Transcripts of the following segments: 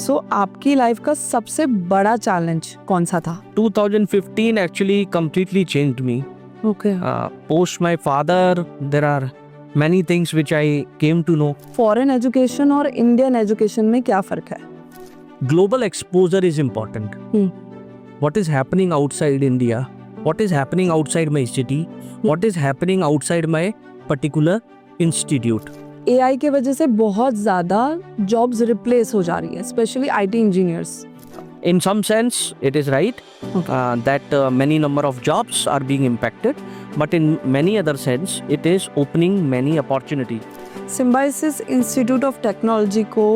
सो आपकी लाइफ का सबसे बड़ा चैलेंज कौन सा था? 2015 actually completely changed me. Okay. Post my father, there are many things which I came to know. Foreign education और इंडियन एजुकेशन में क्या फर्क है? Global exposure is important. What is happening outside India? What is happening outside my city? What is happening outside my particular institute? AI के वजह से बहुत ज़्यादा जॉब्स रिप्लेस हो जा रही है, specially IT engineers. In some sense, it is right that many number of jobs are being impacted, but in many other sense, it is opening many opportunity. Symbiosis institute of technology को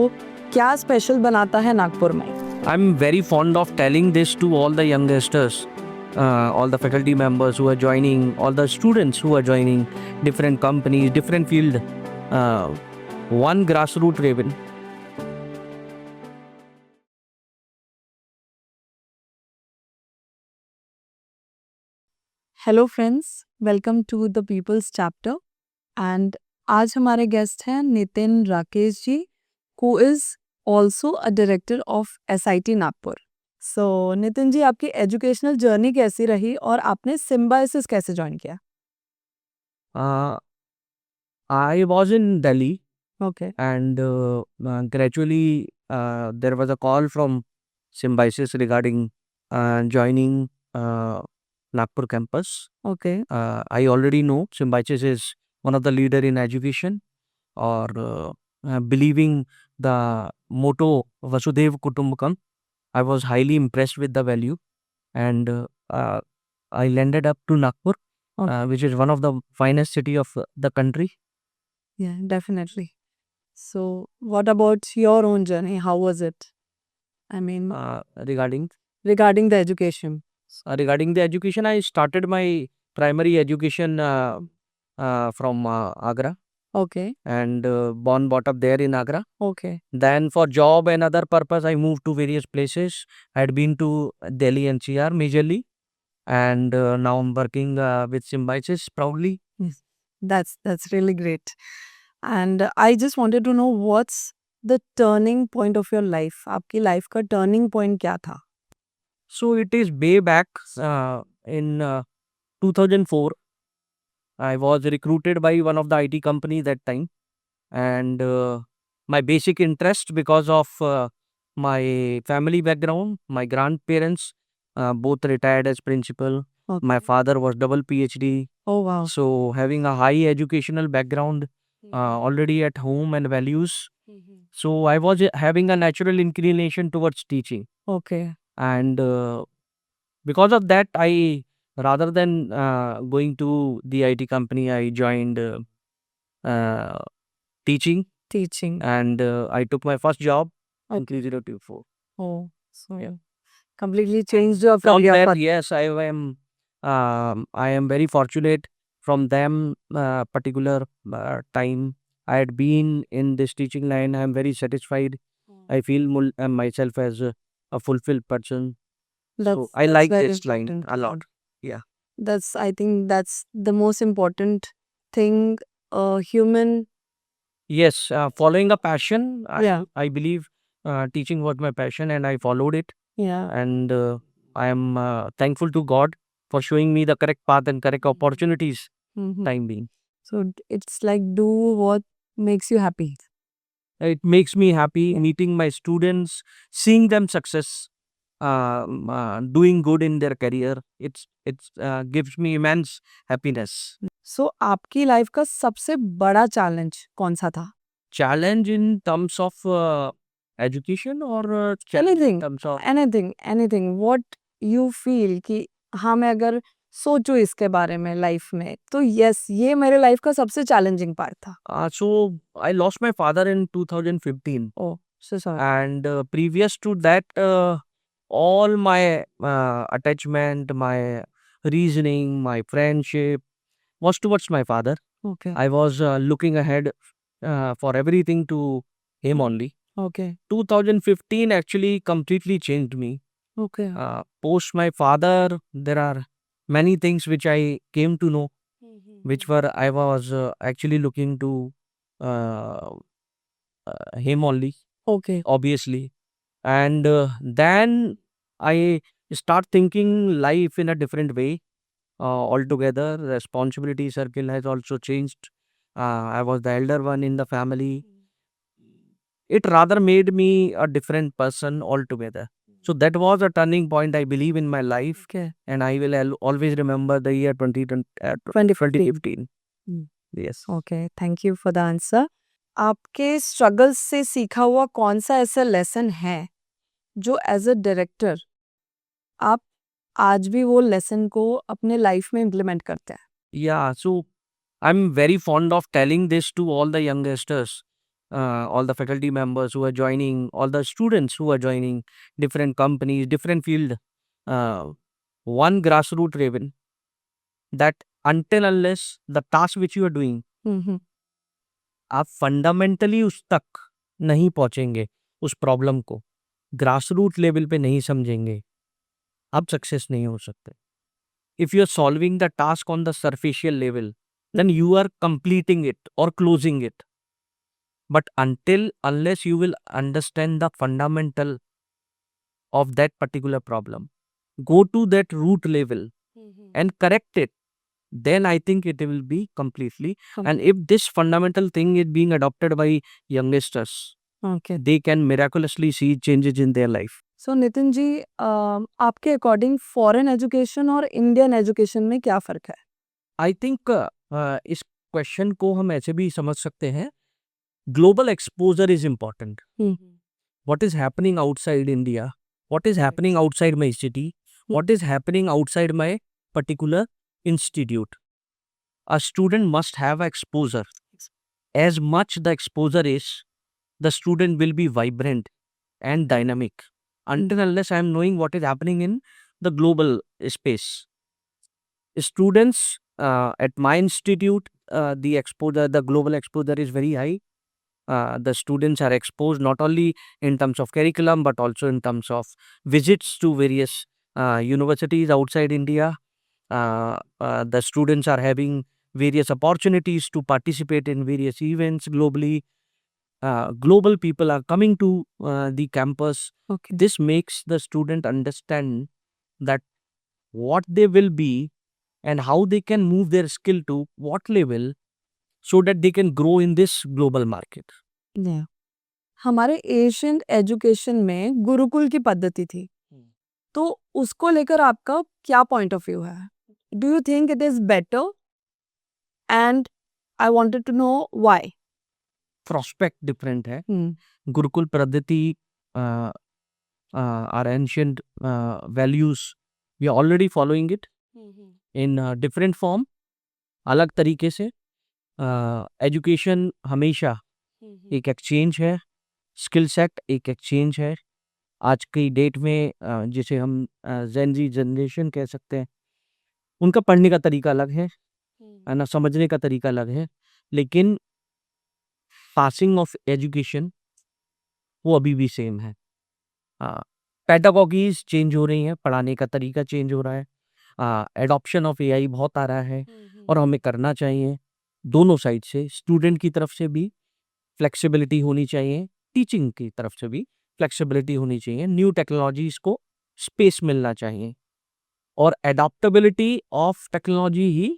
क्या special बनाता है नागपुर में? I'm very fond of telling this to all the youngsters, all the faculty members who are joining, all the students who are joining different companies, different field. One grassroots level. Hello friends, welcome to the People's Chapter. And आज हमारे guest हैं Nitin Rakesh ji, who is also a director of SIT Nagpur. So Nitin ji, आपकी educational journey कैसी रही और आपने symbiosis कैसे join किया? I was in Delhi, okay. and gradually there was a call from Symbiosis regarding joining Nagpur campus. Okay. I already know Symbiosis is one of the leader in education, or believing the motto Vasudev Kutumbakam. I was highly impressed with the value, and I landed up to Nagpur, which is one of the finest city of the country. Yeah, definitely. So what about your own journey? How was it? I mean, Regarding regarding the education. regarding the education, I started my primary education from Agra, Okay. and born brought up there in Agra. Okay. Then for job and other purpose, I moved to various places. I had been to Delhi NCR majorly, and now I'm working with Symbiosis proudly. Yes. That's really great. And I just wanted to know what's the turning point of your life? आपकी life का turning point क्या था? So it is way back in 2004. I was recruited by one of the IT company that time, and my basic interest, because of my family background, my grandparents both retired as principal. My Okay. father was double PhD. Oh wow. So having a high educational background already at home and values, so I was having a natural inclination towards teaching, Okay. and because of that, I, rather than going to the IT company, I joined uh, teaching, Teaching. and I took my first job in Okay. 3024. Oh, so yeah. Completely changed your From career there, path. yes, I am very fortunate. From them particular time I had been in this teaching line, I am very satisfied. I feel myself as a fulfilled person. So I That's like very this line important. a lot. Yeah. I think that's the most important thing a human. Yes, following a passion. Yeah. I believe teaching was my passion, and I followed it. Yeah. And I am thankful to God for showing me the correct path and correct opportunities. Mhm. Time being, So it's like do what makes you happy. it makes me happy meeting my students, seeing them success, doing good in their career. It's gives me immense happiness. So आपकी life का सबसे बड़ा challenge कौन सा था? Challenge in terms of education, or challenge in Anything, terms of anything. What you feel कि हाँ मैं अगर सोचूं इसके बारे में लाइफ में तो यस ये मेरे लाइफ का सबसे चैलेंजिंग पार्ट था। so I lost my father in 2015, oh so sorry. and previous to that, all my attachment, my reasoning, my friendship was towards my father. Okay. I was looking ahead for everything to him only. Okay. 2015 actually completely changed me. Okay. Post my father, there are many things which I came to know, which were I was actually looking to uh, him only, okay. obviously. And then I start thinking life in a different way altogether. Responsibility circle has also changed. I was the elder one in the family. It rather made me a different person altogether. So that was a turning point, I believe, in my life, Okay. and I will always remember the year 2015. 2015. Hmm. Yes. Okay, thank you for the answer. आपके struggles से सीखा हुआ कौन सा ऐसा lesson है जो as a director आप आज भी वो लेसन को अपने लाइफ में इम्प्लीमेंट करते हैं? Yeah, so I'm very fond of telling this to all the youngsters, all the faculty members who are joining, all the students who are joining different companies, different field. One grassroots level, that until unless the task which you are doing, आप fundamentally उस तक नहीं पहुंचेंगे, उस problem को grass root level पे नहीं समझेंगे, आप सक्सेस नहीं हो सकते। If you are solving the task on the superficial level, then you are completing it or closing it. But unless you will understand the fundamental of that particular problem, go to that root level and correct it, then I think it will be completely. And if this fundamental thing is being adopted by youngsters, okay, they can miraculously see changes in their life. सो नितिन जी, आपके according foreign education और Indian education में क्या फ़र्क है? I think इस question को हम ऐसे भी समझ सकते हैं, global exposure is important. What is happening outside India, what is happening outside my city, what is happening outside my particular institute. A student must have exposure. As much the exposure is, the student will be vibrant and dynamic. Until unless I am knowing what is happening in the global space. Students at my institute, the global exposure is very high. The students are exposed not only in terms of curriculum but also in terms of visits to various universities outside India. The students are having various opportunities to participate in various events globally. Global people are coming to the campus. Okay, This makes the student understand that what they will be and how they can move their skill to what level so that they can grow in this global market. या हमारे Asian education में गुरुकुल की पद्धति थी, तो उसको लेकर आपका क्या पॉइंट ऑफ व्यू है? Do you think it is better? And I wanted to know why. Prospect different है. गुरुकुल पद्धति our ancient values, we are already following it in different form, अलग तरीके से. एजुकेशन हमेशा एक एक्सचेंज है, स्किल सेट एक एक्सचेंज है. आज की डेट में जिसे हम जेन जी जनरेशन कह सकते हैं, उनका पढ़ने का तरीका अलग है ना, समझने का तरीका अलग है, लेकिन पासिंग ऑफ एजुकेशन वो अभी भी सेम है. पेडागॉगीज चेंज हो रही हैं, पढ़ाने का तरीका चेंज हो रहा है. एडॉप्शन ऑफ एआई बहुत आ रहा है और हमें करना चाहिए. दोनों साइड से, स्टूडेंट की तरफ से भी फ्लेक्सिबिलिटी होनी चाहिए, टीचिंग की तरफ से भी फ्लेक्सिबिलिटी होनी चाहिए. न्यू टेक्नोलॉजीज को स्पेस मिलना चाहिए और एडाप्टेबिलिटी ऑफ टेक्नोलॉजी ही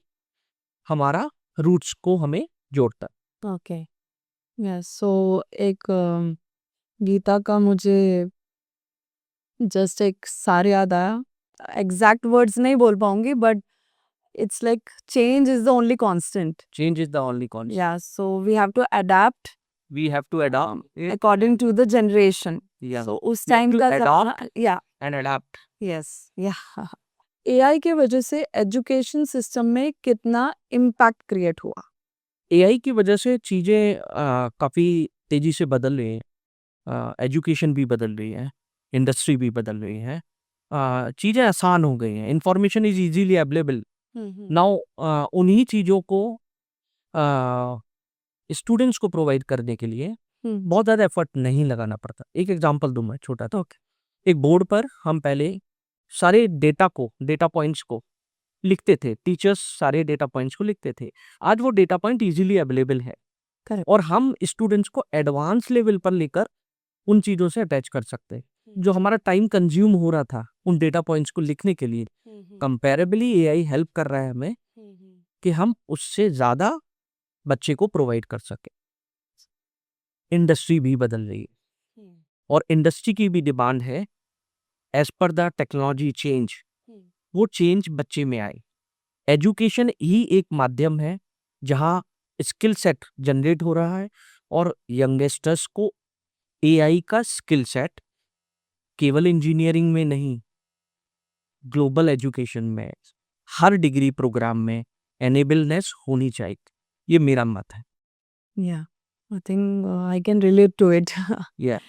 हमारा रूट्स को हमें जोड़ता है. ओके, यस, सो एक गीता का मुझे जस्ट एक सार याद आया। एग्जैक्ट वर्ड्स नहीं बोल पाऊंगी, but it's like change is the only constant. Change is the only constant. Yeah, so we have to adapt We have to adopt it. According to the generation. Yeah. So उस We have time to का adopt yeah and adapt. Yes yeah AI के वजह से education system में कितना impact create हुआ? AI की वजह से चीज़ें काफ़ी तेज़ी से बदल रही हैं. एजुकेशन भी बदल रही है, इंडस्ट्री भी बदल रही है. चीज़ें आसान हो गई हैं, information is easily available. Now उन्हीं चीज़ों को स्टूडेंट्स को प्रोवाइड करने के लिए बहुत ज़्यादा एफर्ट नहीं लगाना पड़ता. एक एग्जांपल दूं मैं छोटा सा. एक बोर्ड पर हम पहले सारे डेटा पॉइंट्स को लिखते थे. टीचर्स सारे डेटा पॉइंट्स को लिखते थे. आज वो डेटा पॉइंट इजीली अवेलेबल है Correct. और हम स्टूडेंट्स को एडवांस लेवल पर लेकर उन चीज़ों से अटैच कर सकते हैं। जो हमारा टाइम कंज्यूम हो रहा था उन डेटा पॉइंट्स को लिखने के लिए, कंपैरेबली एआई हेल्प कर रहा है हमें कि हम उससे ज़्यादा बच्चे को प्रोवाइड कर सकें। इंडस्ट्री भी बदल रही है और इंडस्ट्री की भी डिमांड है as per the technology change, वो चेंज बच्चे में आए। एजुकेशन ही एक माध्यम है जहाँ स्किल सेट जनरेट हो रहा है और यंगस्टर्स को एआई का स्किल सेट केवल इंजीनियरिंग में नहीं, ग्लोबल एजुकेशन में, हर डिग्री प्रोग्राम में एनेबलनेस होनी चाहिए। ये मेरा मत है। Yeah, I think I can relate to it. या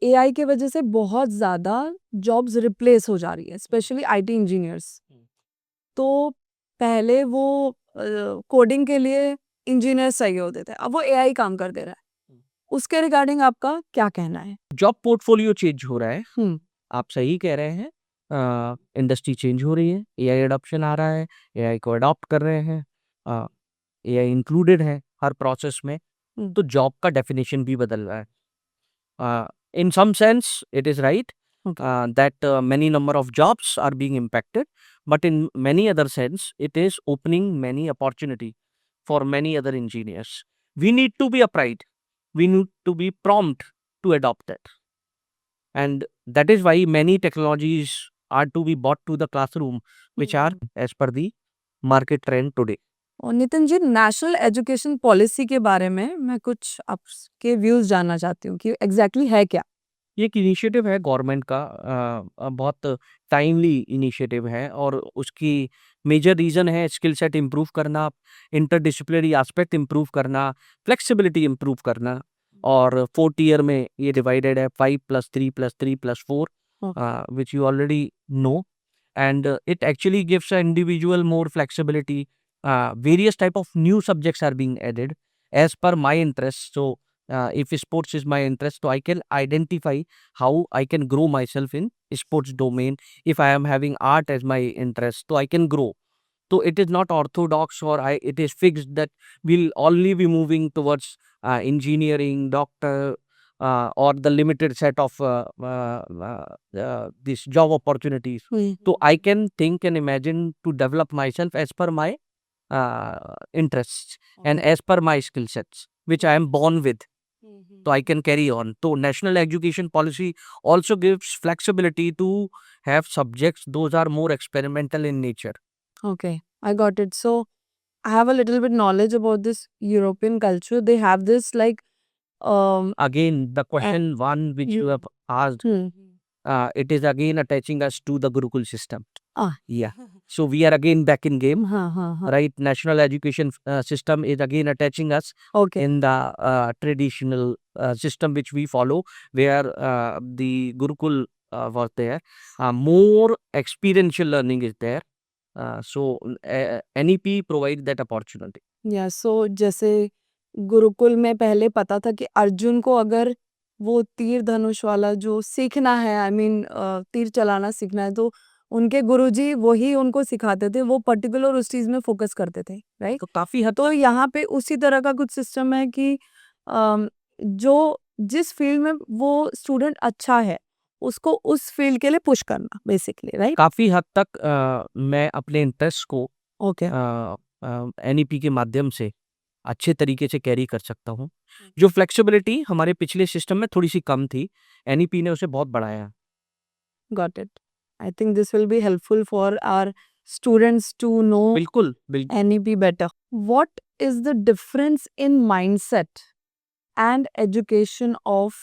एआई के वजह से बहुत ज़्यादा जॉब्स रिप्लेस हो जा रही है, स्पेशली आईटी इंजीनियर्स। तो पहले वो कोडिंग के लिए इंजीनियर्स चाहिए होते थे, अब वो एआई काम कर दे रहा है। उसके रिगार्डिंग आपका क्या कहना है? जॉब पोर्टफोलियो चेंज हो रहा है। हम्म आप सही कह रहे हैं। इंडस्ट्री चेंज हो रही है, एआई एडॉप्शन आ रहा है, एआई को अडॉप्ट कर रहे हैं, एआई इंक्लूडेड है हर प्रोसेस में, हम्म, तो जॉब का डेफिनेशन भी बदल रहा है। In some sense, it is right okay. that many number of jobs are being impacted, but in many other sense, it is opening many opportunity for many other engineers. We need to be upright. We need to be prompt to adopt that, and that is why many technologies are to be brought to the classroom, which are as per the market trend today. और Nitin ji, national education policy के बारे में मैं कुछ आपके views जानना चाहती हूँ कि एग्जैक्टली है क्या? ये एक इनिशिएटिव है गवर्नमेंट का, बहुत टाइमली इनिशिएटिव है और उसकी मेजर रीज़न है स्किल सेट इम्प्रूव करना, इंटरडिसिप्लिनरी एस्पेक्ट इम्प्रूव करना, फ्लेक्सिबिलिटी इम्प्रूव करना। और 4th ईयर में ये डिवाइडेड है 5+3+3+4, which you already know, and it actually gives an individual more flexibility. Various type of new subjects are being added as per my interest. So if sports is my interest, so I can identify how I can grow myself in sports domain. If I am having art as my interest, so I can grow. So it is not orthodox or it is fixed that we'll only be moving towards engineering, doctor, or the limited set of these job opportunities. So I can think and imagine to develop myself as per my interests and as per my skill sets, which I am born with. So I can carry on. So national education policy also gives flexibility to have subjects those are more experimental in nature. Okay, I got it. So I have a little bit knowledge about this European culture. They have this like Again, the question one which you have asked, hmm. it is again attaching us to the Gurukul system. Ah, Yeah. So we are again back in game, हाँ. right? National education system is again attaching us Okay. in the traditional system which we follow, where the Gurukul was there. More experiential learning is there. So NEP provides that opportunity. या सो जैसे गुरुकुल में पहले पता था कि अर्जुन को अगर वो तीर धनुष वाला जो सीखना है, आई मीन तीर चलाना सीखना है, तो उनके गुरुजी वही उनको सिखाते थे, वो पर्टिकुलर उस चीज में फोकस करते थे, राइट? तो काफी हद तो यहाँ पे उसी तरह का कुछ सिस्टम है कि जो जिस फील्ड में वो स्टूडेंट अच्छा है उसको उस फील्ड के लिए पुश करना, बेसिकली, राइट? काफी हद तक मैं अपने इंटरेस्ट को ओके. एनईपी के माध्यम से अच्छे तरीके से कैरी कर सकता हूँ। जो फ्लेक्सिबिलिटी हमारे पिछले सिस्टम में थोड़ी सी कम थी, एनईपी ने उसे बहुत बढ़ाया। Got it. I think this will be helpful for our students to know बिल्कुल NEP better. What is the difference in mindset and education of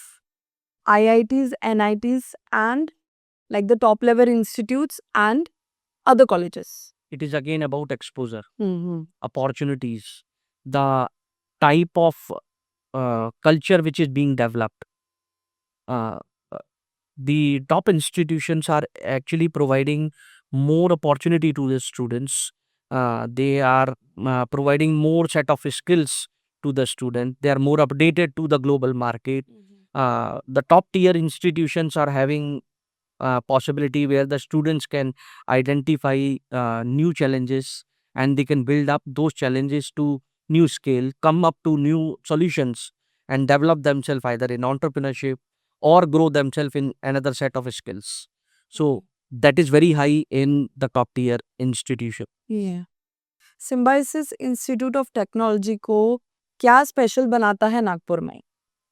IITs, NITs, and like the top level institutes and other colleges? It is again about exposure, Mm-hmm. opportunities, the type of culture which is being developed. Uh, the top institutions are actually providing more opportunity to the students. They are providing more set of skills to the student. They are more updated to the global market. The top tier institutions are having possibility where the students can identify new challenges and they can build up those challenges to new scale, come up to new solutions and develop themselves either in entrepreneurship or grow themselves in another set of skills. So that is very high in the top tier institution. Yeah. Symbiosis institute of technology को क्या special बनाता है नागपुर में?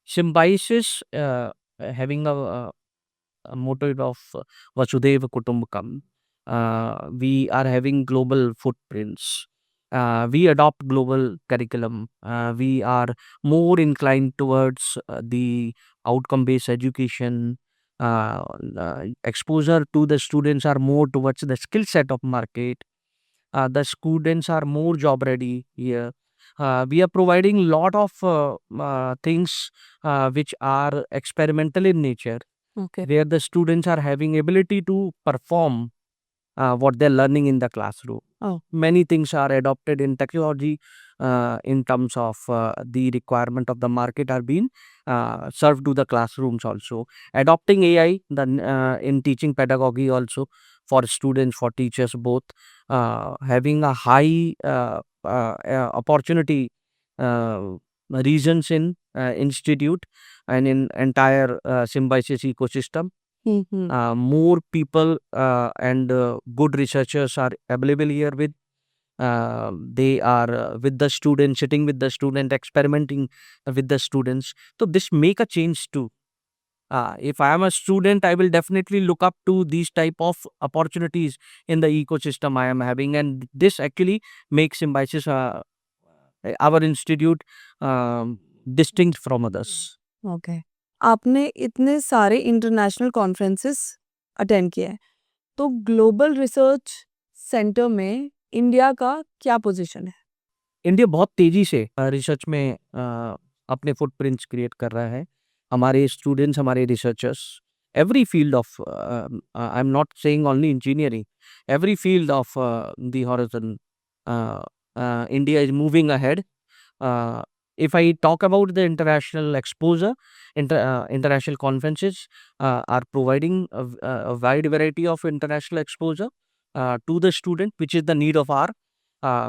Symbiosis, having a motto of Vasudhaiva Kutumbakam, we are having global footprints. We adopt global curriculum. We are more inclined towards the outcome-based education. Exposure to the students are more towards the skill set of market. The students are more job ready here. We are providing lot of things which are experimental in nature, Okay. where the students are having ability to perform what they're learning in the classroom. Oh. Many things are adopted in technology in terms of the requirement of the market are being served to the classrooms also. Adopting AI in teaching pedagogy also for students, for teachers both. Having a high opportunity regions in institute and in entire Symbiosis ecosystem. More people and good researchers are available here with they are with the student, sitting with the student, experimenting with the students. So this make a change too. If I am a student, I will definitely look up to these type of opportunities in the ecosystem I am having, and this actually makes Symbiosis our institute distinct from others. Okay. आपने इतने सारे international conferences attend किए हैं, तो global research centre में India का क्या position है? इंडिया बहुत तेजी से रिसर्च में अपने फुटप्रिंट्स क्रिएट कर रहा है. हमारे स्टूडेंट्स, हमारे researchers, every field of I'm not saying only engineering, every field of the horizon, India is moving ahead. If I talk about the international exposure, international conferences are providing a wide variety of international exposure to the student, which is the need of our.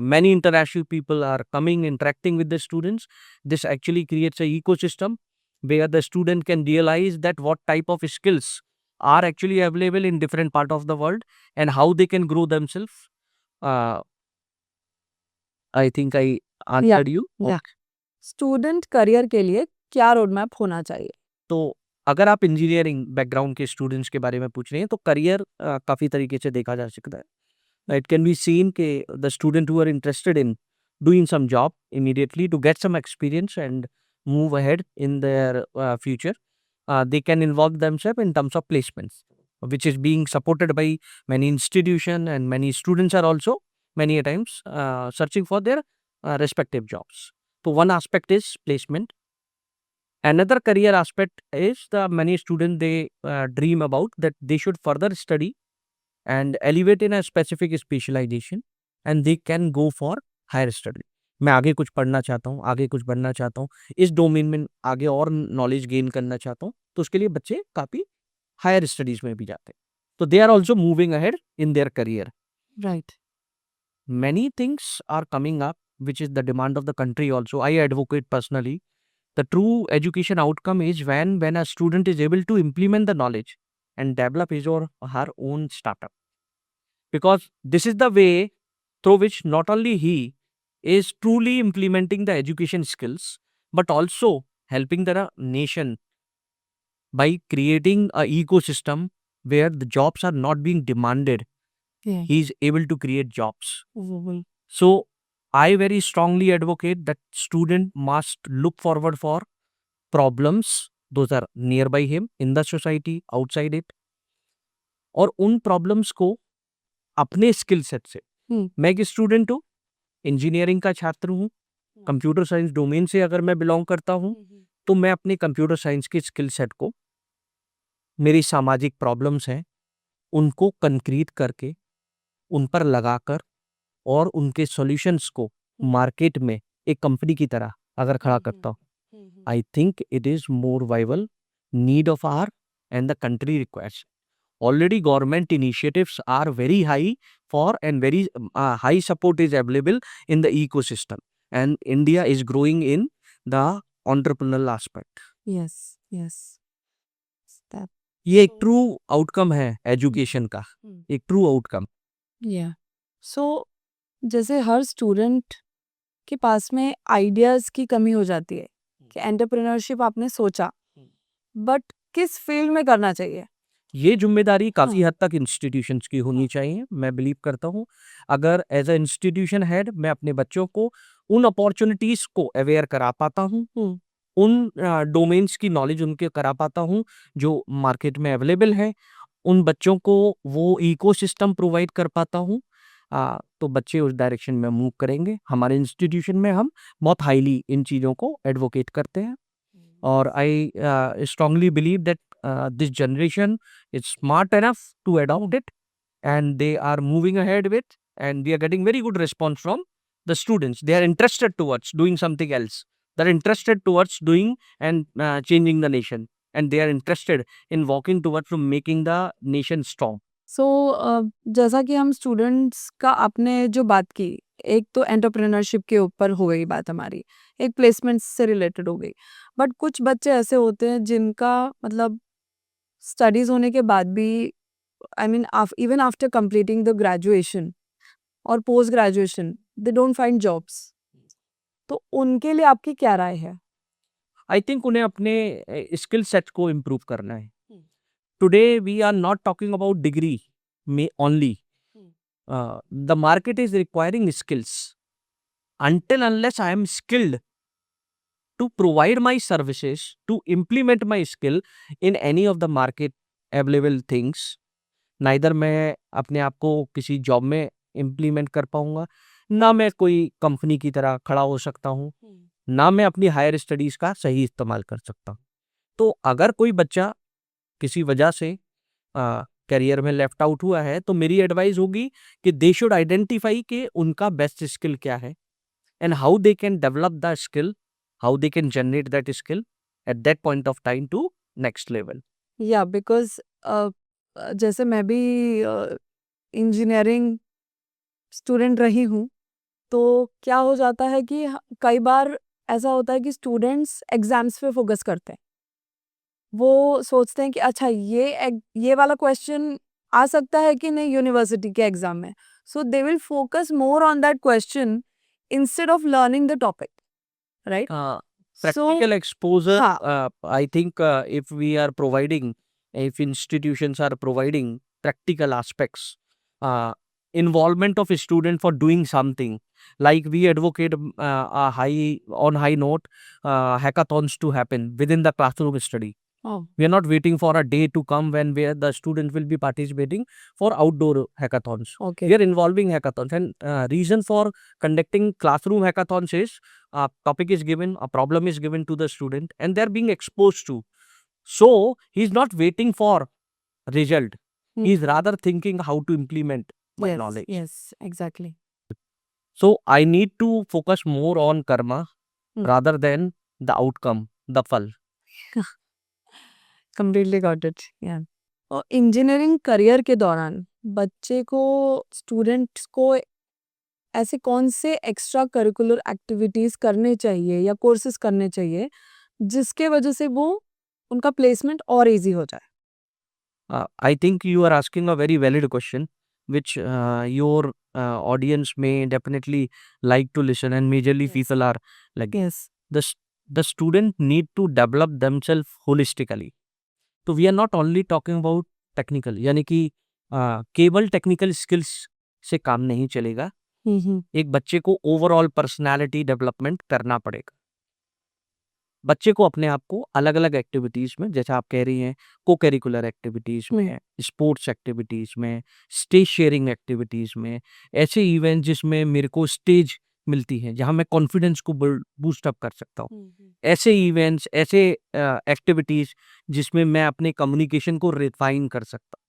Many international people are coming, interacting with the students. This actually creates an ecosystem where the student can realize that what type of skills are actually available in different part of the world and how they can grow themselves. I think I answered you. Yeah. Student career के लिए क्या road map होना चाहिए? तो अगर आप engineering background के students के बारे में पूछ रहे हैं तो करियर काफ़ी तरीके से देखा जा सकता है. It can be seen के the student who are interested in doing some job immediately to get some experience and move ahead in their future, they can involve themselves in terms of placements, which is being supported by many institution, and many students are also many a times searching for their respective jobs. So one aspect is placement. Another career aspect is the many students they dream about that they should further study and elevate in a specific specialization, and they can go for higher study. मैं आगे कुछ पढ़ना चाहता हूँ, आगे कुछ बनना चाहता हूँ, इस डोमेन में आगे और नॉलेज गेन करना चाहता हूँ, तो उसके लिए बच्चे काफ़ी हायर स्टडीज में भी जाते हैं. तो they are also moving ahead in their career. Right. Many things are coming up, which is the demand of the country also. I advocate personally. The true education outcome is when a student is able to implement the knowledge and develop his or her own startup. Because this is the way through which not only he is truly implementing the education skills, but also helping the nation by creating a ecosystem where the jobs are not being demanded. Yeah. He is able to create jobs. Well, So I very strongly advocate that student must look forward for problems, those are nearby him, in the society, outside it, और उन problems को अपने skill set से. मैं एक student हूँ, engineering का छात्र हूँ, कंप्यूटर साइंस डोमेन से अगर मैं बिलोंग करता हूँ, तो मैं अपने कंप्यूटर साइंस के स्किल सेट को मेरी सामाजिक प्रॉब्लम्स हैं उनको कंक्रीट करके उन पर लगाकर और उनके सॉल्यूशंस को मार्केट में एक कंपनी की तरह अगर खड़ा करता हूँ, I think it is more viable need of our and the country requires. Already government initiatives are very high for and very high support is available in the ecosystem, and India is growing in the entrepreneurial aspect. yes, yes. ये एक true outcome है education का, एक true outcome. या सो जैसे हर student के पास में ideas की कमी हो जाती है कि एंटरप्रेन्योरशिप आपने सोचा, बट किस फील्ड में करना चाहिए? ये जिम्मेदारी काफ़ी हाँ। हद तक इंस्टीट्यूशंस की होनी हाँ। चाहिए, मैं बिलीव करता हूँ। अगर एज अ इंस्टीट्यूशन हेड मैं अपने बच्चों को उन अपॉर्चुनिटीज़ को अवेयर करा पाता हूँ, उन डोमेन्स की नॉलेज उनके करा पाता हूँ जो मार्केट में अवेलेबल है, उन बच्चों को वो इकोसिस्टम प्रोवाइड कर पाता हूँ, तो बच्चे उस डायरेक्शन में मूव करेंगे। हमारे इंस्टीट्यूशन में हम बहुत हाईली इन चीज़ों को एडवोकेट करते हैं और आई strongly believe that this generation is smart enough to adopt it and they are moving ahead with, and we are getting very good response from the students. They are interested towards doing something else. They are interested towards doing and changing the nation, and they are interested in walking towards to making the nation strong. सो जैसा कि हम students का आपने जो बात की, एक तो एंटरप्रेन्योरशिप के ऊपर हो गई बात हमारी, एक प्लेसमेंट से रिलेटेड हो गई, बट कुछ बच्चे ऐसे होते हैं जिनका मतलब स्टडीज़ होने के बाद भी, I mean even after completing the graduation और post graduation, they don't find jobs, तो उनके लिए आपकी क्या राय है? I think उन्हें अपने स्किल सेट को इम्प्रूव करना है। Today we are not talking about degree may only. The market is requiring skills. Until unless I am skilled to provide my services, to implement my skill in any of the market available things, neither मैं अपने आप को किसी job में implement कर पाऊंगा, ना मैं कोई कंपनी की तरह खड़ा हो सकता हूँ, ना मैं अपनी हायर स्टडीज का सही इस्तेमाल कर सकता हूँ। तो अगर कोई बच्चा किसी वजह से करियर में लेफ्ट आउट हुआ है, तो मेरी एडवाइस होगी कि दे शुड आइडेंटिफाई कि उनका बेस्ट स्किल क्या है and how they can develop the skill, how they can generate that skill at that point of time to next level. या बिकॉज़ जैसे मैं भी इंजीनियरिंग स्टूडेंट रही हूँ, तो क्या हो जाता है कि कई बार ऐसा होता है कि स्टूडेंट्स एग्ज़ाम्स पे फ़ोकस करते हैं। वो सोचते हैं कि अच्छा ये वाला क्वेश्चन आ सकता है कि नहीं यूनिवर्सिटी के एग्ज़ाम में। So they will focus more on that question instead of learning the topic, right? Practical exposure, हाँ। I think if we are providing, if institutions are providing practical aspects, involvement of a student for doing something, like we advocate on high note, hackathons to happen within the classroom study. Oh! We are not waiting for a day to come when where the student will be participating for outdoor hackathons. Okay. We are involving hackathons, and reason for conducting classroom hackathons is a topic is given, a problem is given to the student, and they are being exposed to. So he is not waiting for result. He is rather thinking how to implement my yes, knowledge. Yes, exactly. So I need to focus more on karma rather than the outcome, the phal. Completely got it, या। और engineering career के दौरान बच्चे को, students को ऐसे कौन से एक्स्ट्रा करिकुलर एक्टिविटीज़ करने चाहिए या कोर्सेज़ करने चाहिए, जिसके वजह से वो उनका प्लेसमेंट और ईज़ी हो जाए? I think you are asking a very valid question, which your audience may definitely like to listen, and majorly Yes. people are like yes. the student need to develop themselves holistically. So we are not only talking about technical, यानी कि केवल technical skills से काम नहीं चलेगा, एक बच्चे को ओवरऑल पर्सनालिटी डेवलपमेंट करना पड़ेगा। बच्चे को अपने आप को अलग-अलग एक्टिविटीज़ में, जैसा आप कह रही हैं, को-करिकुलर एक्टिविटीज़ में, स्पोर्ट्स एक्टिविटीज़ में, स्टेज शेयरिंग एक्टिविटीज़ में, ऐसे इवेंट जिसमें मेरे को स्टेज मिलती है, जहाँ मैं कॉन्फिडेंस को बूस्ट अप कर सकता हूँ। ऐसे इवेंट्स, ऐसे एक्टिविटीज़ जिसमें मैं अपने कम्युनिकेशन को रिफाइन कर सकता हूँ।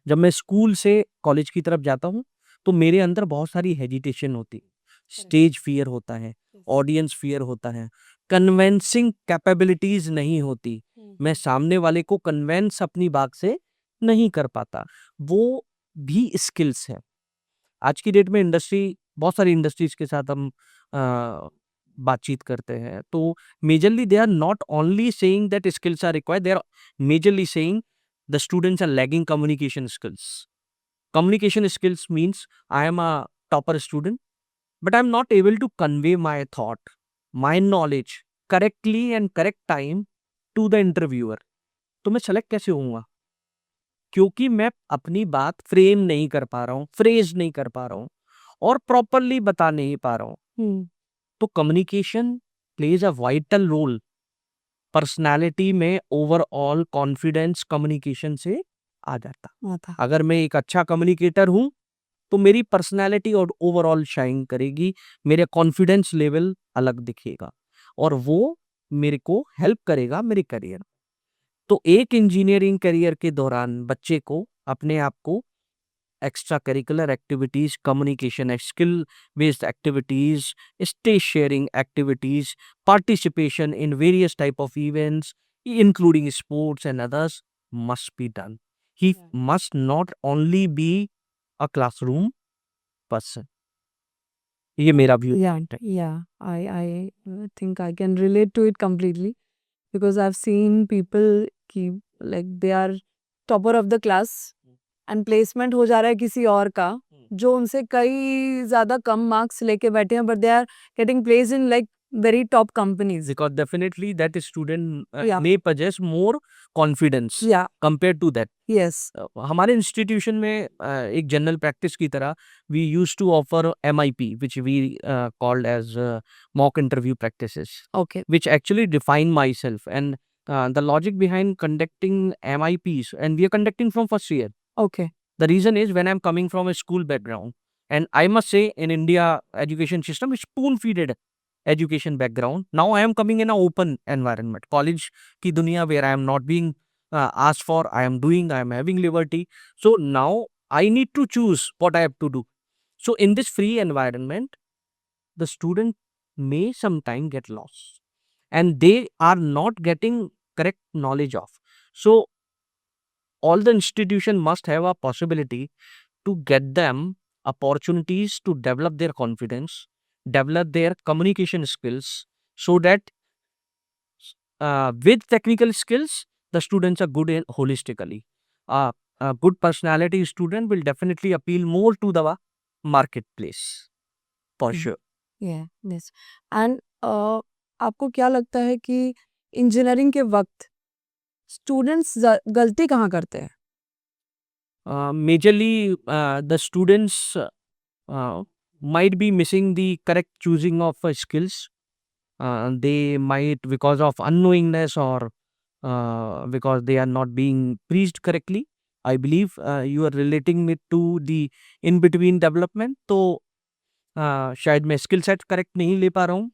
जब मैं स्कूल से कॉलेज की तरफ जाता हूँ, तो मेरे अंदर बहुत सारी हेजिटेशन होती है। स्टेज फ़ियर होता है, ऑडियंस फ़ियर होता है, कन्विंसिंग कैपेबिलिटीज़ नहीं होती। मैं सामने वाले को कन्विंस अपनी बात से नहीं कर पाता। वो भी स्किल्स हैं। आज की डेट में बहुत सारी इंडस्ट्रीज़ के साथ हम बातचीत करते हैं, तो majorly they are not only saying that skills are required, they are majorly saying the students are lagging communication skills. Communication skills means I am a topper student, but I'm not able to convey my thought, my knowledge correctly and correct time to the interviewer. तो मैं select कैसे होऊंगा? क्योंकि मैं अपनी बात frame नहीं कर पा रहा हूँ, फ्रेज नहीं कर पा रहा हूँ और प्रॉपरली बता नहीं पा रहा हूँ. तो communication plays a vital role personality में. ओवरऑल कॉन्फिडेंस कम्युनिकेशन से आ जाता. अगर मैं एक अच्छा कम्युनिकेटर हूं तो मेरी पर्सनालिटी और ओवरऑल शाइन करेगी, मेरे कॉन्फिडेंस लेवल अलग दिखेगा और वो मेरे को हेल्प करेगा मेरे करियर. तो एक इंजीनियरिंग करियर के दौरान बच्चे को अपने आप को extra curricular activities, communication skill based activities, stage sharing activities, participation in various type of events including sports and others must be done. He must not only be a classroom person. ये मेरा view है. I think I can relate to it completely because I've seen people ki like they are topper of the class and placement हो जा रहा है किसी और का जो उनसे कई ज़्यादा कम मार्क्स लेके बैठे हैं, but they are getting placed in like very top companies. because definitely that student Yeah. may possess more confidence Yeah. compared to that. Yes. हमारे इंस्टीट्यूशन में एक जनरल प्रैक्टिस की तरह we use to offer MIP which we called as mock interview practices, Okay. which actually define myself and the logic behind conducting MIPs, and we are conducting from first year. Okay. The reason is when I'm coming from a school background, and I must say in India education system is spoon feeded education background. Now I am coming in an open environment, college ki dunia, where I am not being asked for, I am doing, I am having liberty. So now I need to choose what I have to do. So in this free environment, the student may sometime get lost and they are not getting correct knowledge of. So all the institution must have a possibility to get them opportunities to develop their confidence, develop their communication skills, so that with technical skills the students are good in holistically. A good personality student will definitely appeal more to the marketplace for sure. Yes. And आपको क्या लगता है कि engineering के वक्त students गलती कहाँ करते हैं? Majorly the students might be missing the correct choosing of skills. They might, because of unknowingness or because they are not being preached correctly. I believe you are relating it to the in between development. तो शायद मैं skill set correct नहीं ले पा रहा हूँ.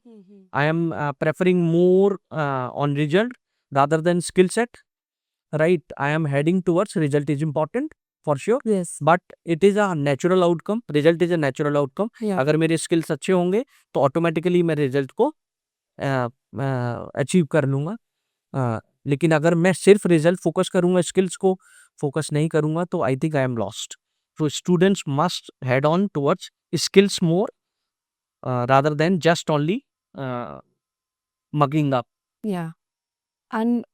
I am preferring more on result rather than skill set. Right, I am heading towards result is important for sure, Yes. But it is a natural outcome. Result is a natural outcome. Yeah. अगर मेरे skills अच्छे होंगे तो automatically मैं result को achieve कर लूँगा. लेकिन अगर मैं सिर्फ रिजल्ट फोकस करूँगा, स्किल्स को फोकस नहीं करूँगा, तो I think I am lost. So students must head on towards skills more rather than just only mugging up. Yeah. And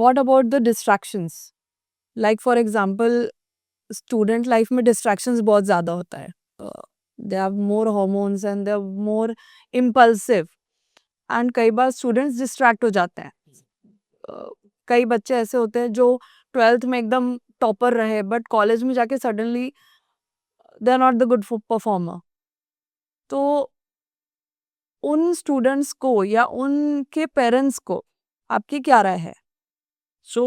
what about the distractions? Like for example, student life में distractions बहुत ज़्यादा होता है. They have more hormones and they are more impulsive. And कई बार students distract हो जाते हैं. कई बच्चे ऐसे होते हैं जो 12th में एकदम टॉपर रहे बट कॉलेज में जाके suddenly they are not the good performer. तो उन स्टूडेंट्स को या उनके पेरेंट्स को आपकी क्या राय है? So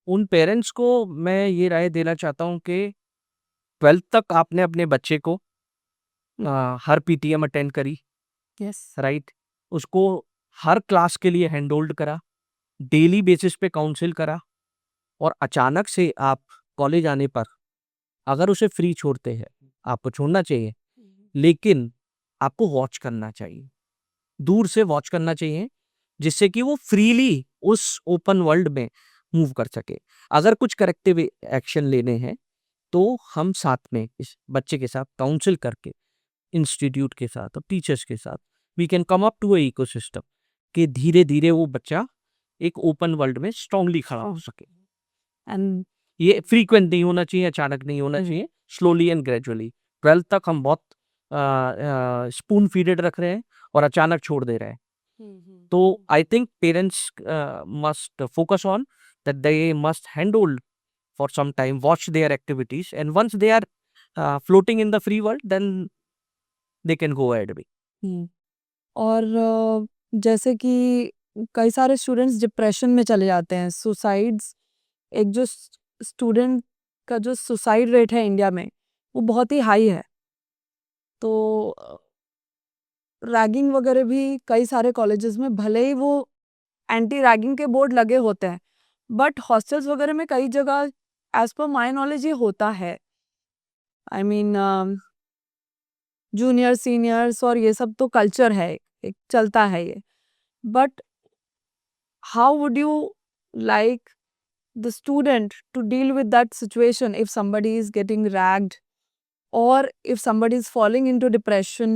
उन पेरेंट्स को मैं ये राय देना चाहता हूँ कि 12th तक आपने अपने बच्चे को हर PTM अटेंड करी, यस. राइट, उसको हर क्लास के लिए हैंड होल्ड करा, डेली बेसिस पे काउंसिल करा, और अचानक से आप कॉलेज आने पर अगर उसे फ्री छोड़ते हैं, आपको छोड़ना चाहिए, लेकिन आपको वॉच करना चाहिए, दूर से वॉच करना चाहिए, जिससे कि वो फ्रीली उस ओपन वर्ल्ड में मूव कर सके. अगर कुछ करेक्टिव एक्शन लेने हैं तो हम साथ में इस बच्चे के साथ काउंसिल करके, इंस्टीट्यूट के साथ और टीचर्स के साथ, we can come up to a ecosystem कि धीरे धीरे वो बच्चा एक ओपन वर्ल्ड में स्ट्रांगली खड़ा हो सके. and ये फ्रीक्वेंट नहीं होना चाहिए, अचानक नहीं होना चाहिए, स्लोली एंड ग्रेजुअली। 12th तक हम बहुत स्पून फीडेड रख रहे हैं और अचानक छोड़ दे रहे हैं। तो I think parents must focus on that they must handhold for some time, watch their activities, and once they are floating in the free world, then they can go ahead with. और जैसे कि कई सारे students depression में चले जाते हैं, suicides, एक जो स्टूडेंट का जो सुसाइड रेट है इंडिया में वो बहुत ही हाई है। तो रैगिंग वगैरह भी कई सारे कॉलेजेस में, भले ही वो एंटी रैगिंग के बोर्ड लगे होते हैं, बट हॉस्टल्स वगैरह में कई जगह एज पर माई नॉलेज ये होता है। आई मीन जूनियर सीनियर्स और ये सब तो कल्चर है, एक चलता है ये। But how would you like the student to deal with that situation if somebody is getting ragged or if somebody is falling into depression?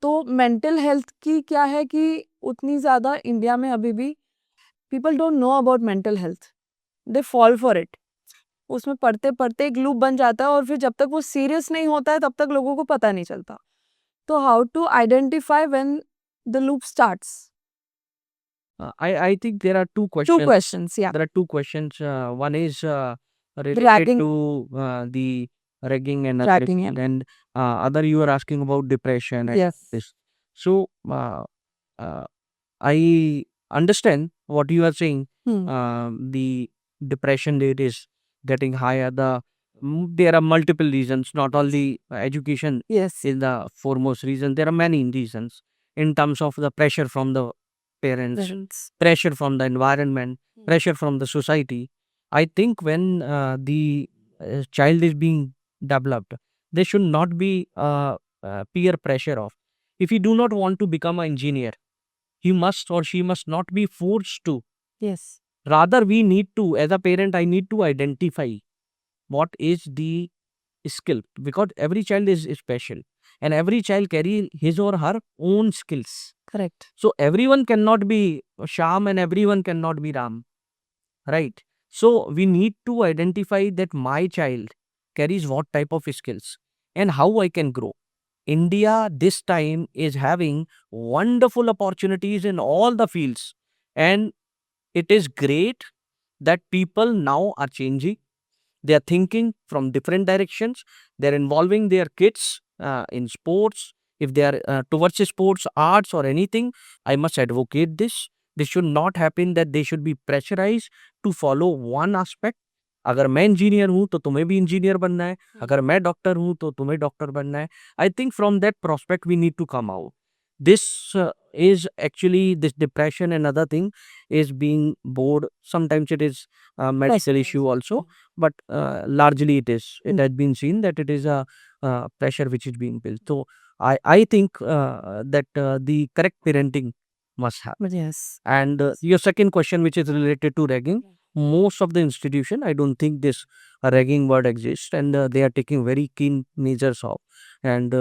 तो मेंटल हेल्थ की क्या है कि उतनी ज़्यादा इंडिया में अभी भी people don't know about mental health, they fall for it. उसमें पढ़ते पढ़ते एक लूप बन जाता है और फिर जब तक वो सीरियस नहीं होता है तब तक लोगों को पता नहीं चलता। तो how to identify when the loop starts? I think there are two Two questions. questions, yeah. There are two questions. One is related ragging. to the ragging and other Ragging, yeah. thing, and other you are asking about depression and Yes. this. So I understand what you are saying. The depression rate is getting higher. There are multiple reasons. Not only education Yes. is the foremost reason. There are many reasons in terms of the pressure from the parents, Parents. pressure from the environment, pressure from the society. I think when the child is being developed, there should not be peer pressure of. If you do not want to become an engineer, he must or she must not be forced to. Yes. Rather, we need to, as a parent, I need to identify what is the skill, because every child is special and every child carry his or her own skills. Correct. So everyone cannot be Sham and everyone cannot be Ram, right? So we need to identify that my child carries what type of skills and how I can grow. India this time is having wonderful opportunities in all the fields, and it is great that people now are changing. They are thinking from different directions. They're involving their kids in sports. If they are towards sports, arts, or anything, I must advocate this. This should not happen that they should be pressurized to follow one aspect. अगर मैं engineer हूँ तो तुम्हें भी engineer बनना है, अगर मैं डॉक्टर हूँ तो तुम्हें डॉक्टर बनना है. I think from that prospect we need to come out. This is actually, this depression and other thing is being bored. Sometimes it is a medical issue also, but largely it has been seen that it is a pressure which is being built. So I think that the correct parenting must have. But yes. And your second question, which is related to ragging, most of the institution, I don't think this ragging word exists, and they are taking very keen measures of, and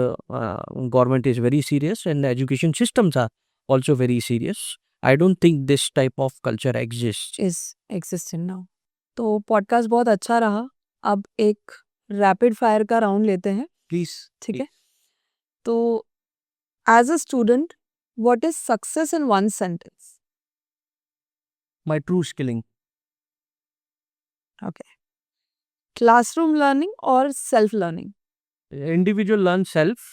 government is very serious, and the education systems are also very serious. I don't think this type of culture exists. Is existing now. तो podcast बहुत अच्छा रहा। अब एक rapid fire का round लेते हैं, Please. ठीक है? तो as a student, what is success in one sentence? My true skilling. Okay. Classroom learning और self learning? Individual learn self,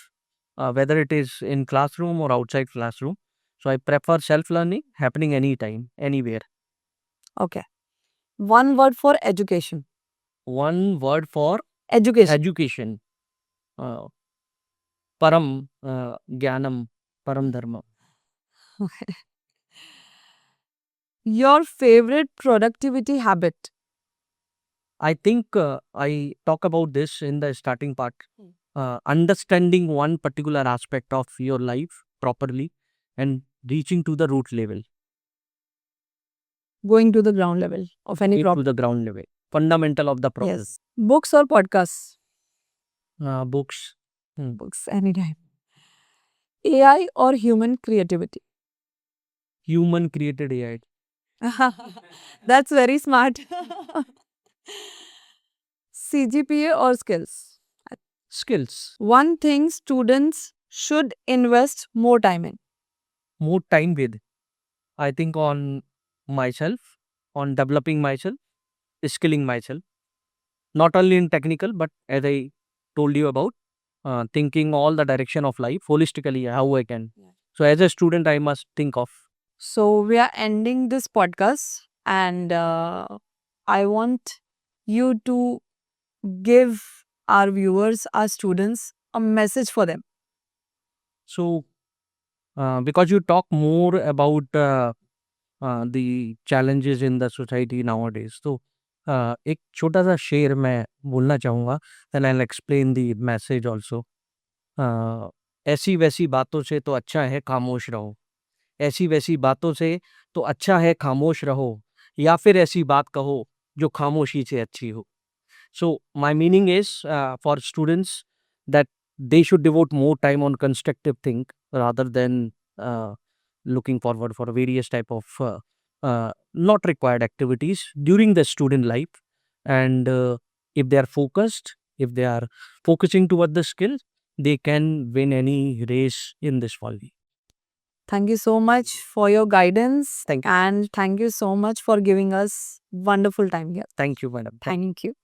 whether it is in classroom or outside classroom. So I prefer self learning happening anytime, anywhere. Okay. One word for education? One word for education. education. Param Jnanam, Param Dharma. Your favourite productivity habit? I think I talk about this in the starting part. Understanding one particular aspect of your life properly and reaching to the root level, going to the ground level of any to problem? the ground level, fundamental of the problem. Yes. Books और podcast? Books. Books any time. AI और human creativity? Human created AI. That's very smart. CGPA or skills? Skills. One thing students should invest more time in. More time with. I think on myself, on developing myself, skilling myself. Not only in technical, but as I told you about, thinking all the direction of life holistically, how I can. Yeah. So as a student, I must think of. So we are ending this podcast, and I want you to give our viewers, our students, a message for them. So because you talk more about the challenges in the society nowadays, तो एक छोटा सा शेर मैं बोलना चाहूँगा, then I'll explain the message also. ऐसी वैसी बातों से तो अच्छा है खामोश रहो, ऐसी वैसी बातों से तो अच्छा है खामोश रहो, या फिर ऐसी बात कहो जो खामोशी से अच्छी हो. So my meaning is for students that they should devote more time on constructive thing rather than looking forward for various type of not required activities during the student life. And if they are focused, if they are focusing toward the skill, they can win any race in this world. Thank you so much for your guidance. Thank you. And thank you so much for giving us wonderful time here. Thank you, madam. Thank you.